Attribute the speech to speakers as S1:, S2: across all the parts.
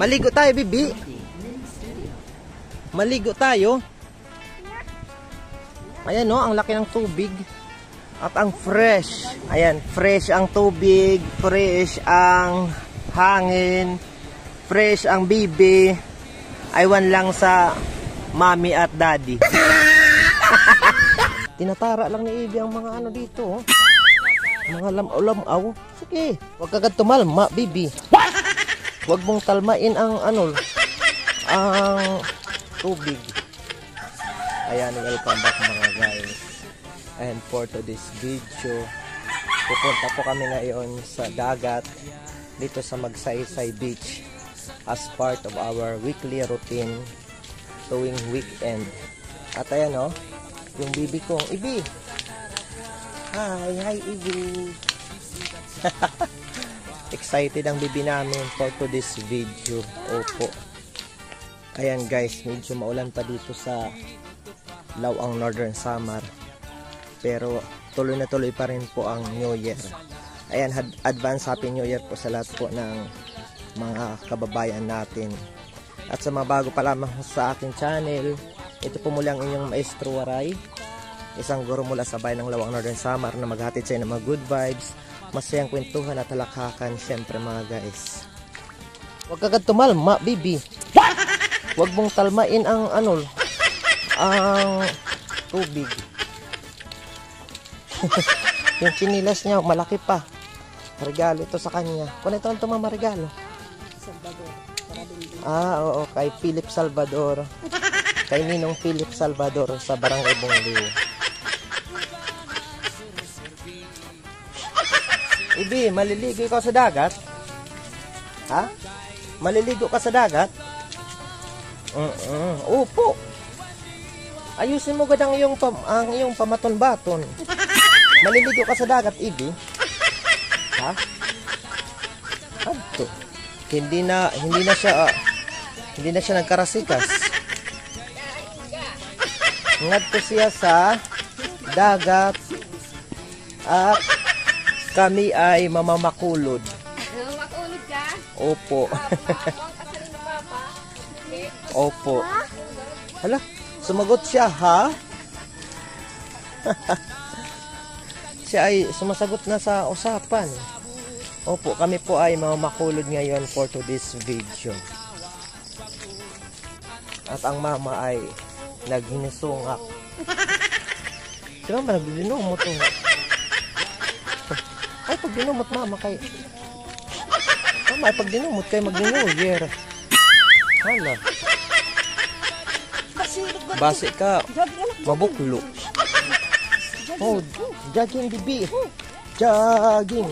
S1: Maligo tayo, Bibi. Maligo tayo. Ayan, no, ang laki ng tubig. At ang fresh. Ayan, fresh ang tubig, fresh ang hangin, fresh ang bibi. Aywan lang sa mami at daddy. Tinatara lang ni Ivy ang mga ano dito, oh. Mga lam-aw. Sige, huwag kagad tumalma, bibi. Huwag mong talmain ang ano, ang tubig. Ayan, welcome back mga guys. And for today's video, pupunta po kami ngayon sa dagat dito sa Magsaysay Beach as part of our weekly routine tuwing weekend. At ayan, oh, yung bibi kong Ibi. Hi Ibi. Excited ang bibi namin for today's video. Opo. Ayan guys, medyo maulan pa dito sa Lawang Northern Samar. Pero tuloy na tuloy pa rin po ang New Year. Ayan, advance Happy New Year po sa lahat po ng mga kababayan natin. At sa mga bago pa lamang sa aking channel, ito po muli ang inyong Maestro Waray, isang guro mula sa bayan ng Lawang Northern Samar na maghatid sa inyo ng mga good vibes, masayang kwentuhan at talakakan, syempre mga guys. Huwag kagad tumalma, bibi. Huwag mong talmain ang ano, ang tubig. Yung chinilas niya, malaki pa. Regalo ito sa kanya. Kung ito ang tumama regalo?
S2: Salvador.
S1: Ah, oo, kay Philip Salvador. Kay Ninong Philip Salvador sa Barangay Bongliw. Ibi, maliligo ka sa dagat? Ha? Maliligo ka sa dagat? Opo. Ayusin mo gad ang iyong pamaton-baton. Maliligo ka sa dagat, Ibi? Ha? Adto. Hindi na siya nagkarasikas. Ngadto siya sa dagat at kami ay mamamakulod.
S2: Mamakulod ka?
S1: Opo. Opo. Hala, sumagot siya, ha? Siya ay sumasagot na sa usapan. Opo, kami po ay mamakulod ngayon for today's video. At ang mama ay naghinisungak. Sino ba nagdinumot? Ay, pag dinumot mama kay... Mama ay pag dinumot kay mag-New Year. Hala. Basi ka, mabuklo. Oh, jogging bibi. Jogging.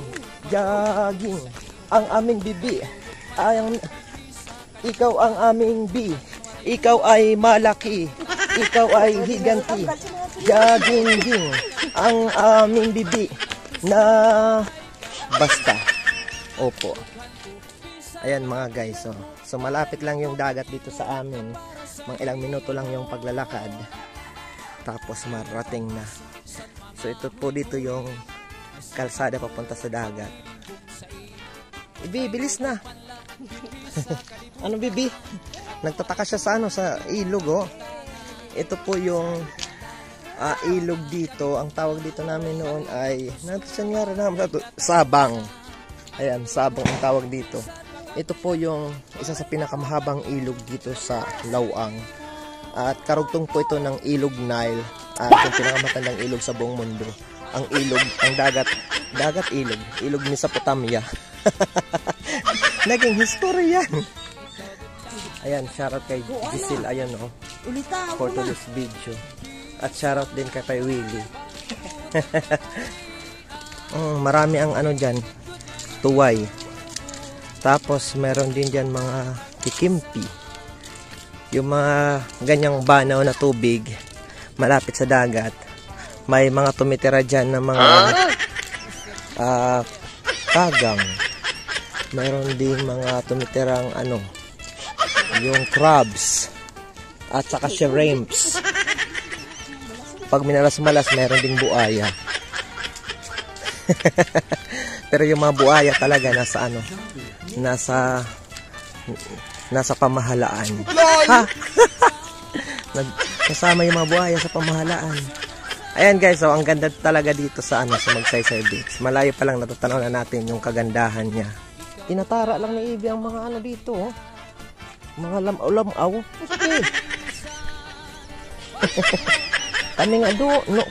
S1: Ang aming bibi. Ikaw ang aming bi. Ikaw ay malaki. Ikaw ay higanti. Jogging. Ang aming bibi. Na basta. Opo. Ayan mga guys. So malapit lang yung dagat dito sa amin. Mga ilang minuto lang yung paglalakad. Tapos marating na. So ito po dito yung kalsada papunta sa dagat. Bibi, bilis na. Ano bibi? Nagtataka siya sa ano, sa ilog, oh. Ito po yung ilog dito. Ang tawag dito namin noon ay Sabang. Ayan, Sabang ang tawag dito. Ito po yung isa sa pinakamahabang ilog dito sa Lawang. At karugtong po ito ng ilog Nile. At yung pinakamatandang ilog sa buong mundo. Ang ilog, ang dagat ilog. Ilog ni Mesopotamia. Naging history yan. Ayan, shoutout kay Giselle. Ayan, oh. For today's video. At shoutout din kay Willie. Marami ang ano dyan. Tuway. Tapos meron din dyan mga kikimpi. Yung mga ganyang banaw na tubig malapit sa dagat. May mga tumitira dyan na mga kagang. Meron din mga tumitirang ano, yung crabs at saka shrimps. Pag minalas-malas meron ding buaya. Pero yung mga buaya talaga nasa ano, nasa nasa pamahalaan. Ha? Kasama yung mga buhaya sa pamahalaan. Ayan guys, so ang ganda talaga dito sa sa Magsaysay Beach. Malayo pa lang natatanaw na natin yung kagandahan niya. Tinatara lang ni Ivy ang mga dito, oh. Mga lamaw-lamaw. Okay.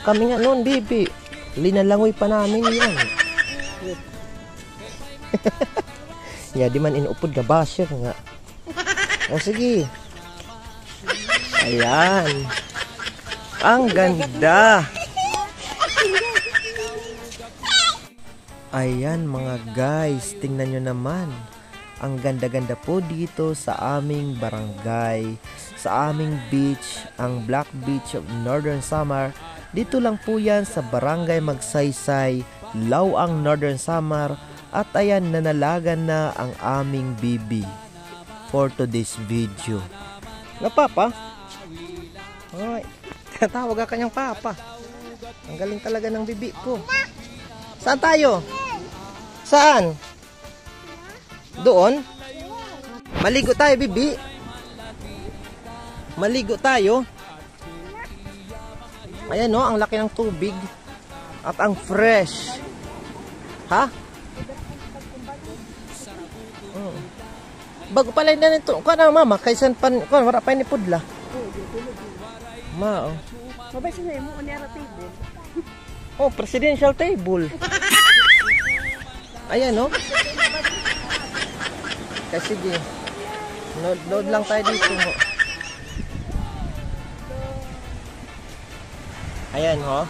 S1: kami nga noon, bibi. Linalangoy pa namin yan. Ya, di man inuupod ka basher nga. O sige. Ayan. Ang ganda. Ayan mga guys, tingnan nyo naman. Ang ganda-ganda po dito sa aming barangay, sa aming beach, ang Black Beach of Northern Samar. Dito lang po yan sa Barangay Magsaysay, Lawang Northern Samar. At ayan, nanalagan na ang aming bibi for today's video. Na papa? Ay, tawag ka kanyang papa. Ang galing talaga ng bibi ko. Saan tayo? Saan? Doon? Maligo tayo, bibi. Maligo tayo. Ayan no, ang laki ng tubig. At ang fresh. Ha? Bago pala na nito. Kuha na mama, kaysan pan, kuha, wala pa ni pudla. Ma, oh.
S2: Mabay siya mo, unyara table.
S1: Oh, presidential table. Ayan, no? Kasi sige. Load lang tayo dito. Ho. Ayan, ho.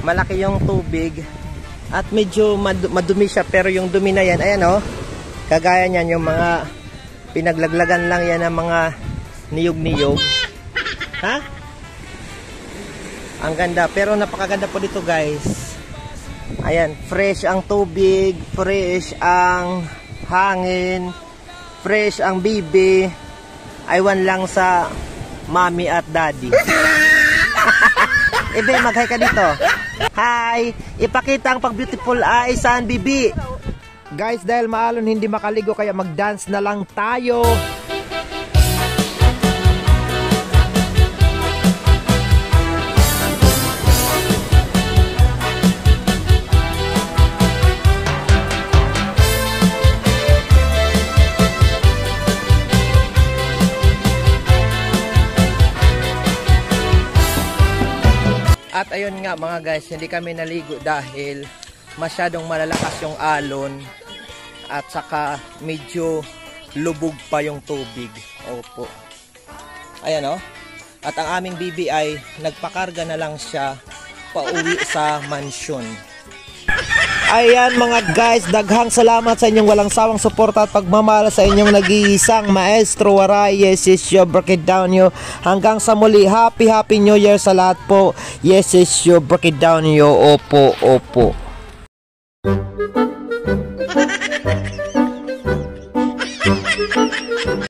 S1: Malaki yung tubig. At medyo madumi siya. Pero yung dumi na yan, ayan, ho. Kagaya niyan, yung mga pinaglaglagan lang yan ng mga niyog-niyog. Ha? Ang ganda. Pero napakaganda po dito, guys. Ayan, fresh ang tubig, fresh ang hangin, fresh ang bibi. Aywan lang sa mami at daddy. Ebe, mag-hi ka dito. Hi! Ipakita ang pag-beautiful eyes saan, bibi. Guys, dahil maalon hindi makaligo kaya mag-dance na lang tayo. At ayun nga mga guys, hindi kami naligo dahil masyadong malalakas yung alon at saka medyo lubog pa yung tubig. Opo. Ayan o. At ang aming bibi ay nagpakarga na lang siya pauwi sa mansyon. Ayan mga guys, daghang salamat sa inyong walang sawang suporta at pagmamahal sa inyong nag-iisang Maestro Waray. Yes, is your break it down yo. Hanggang sa muli, happy New Year sa lahat po. Yes, is your break it down yo. Opo, opo.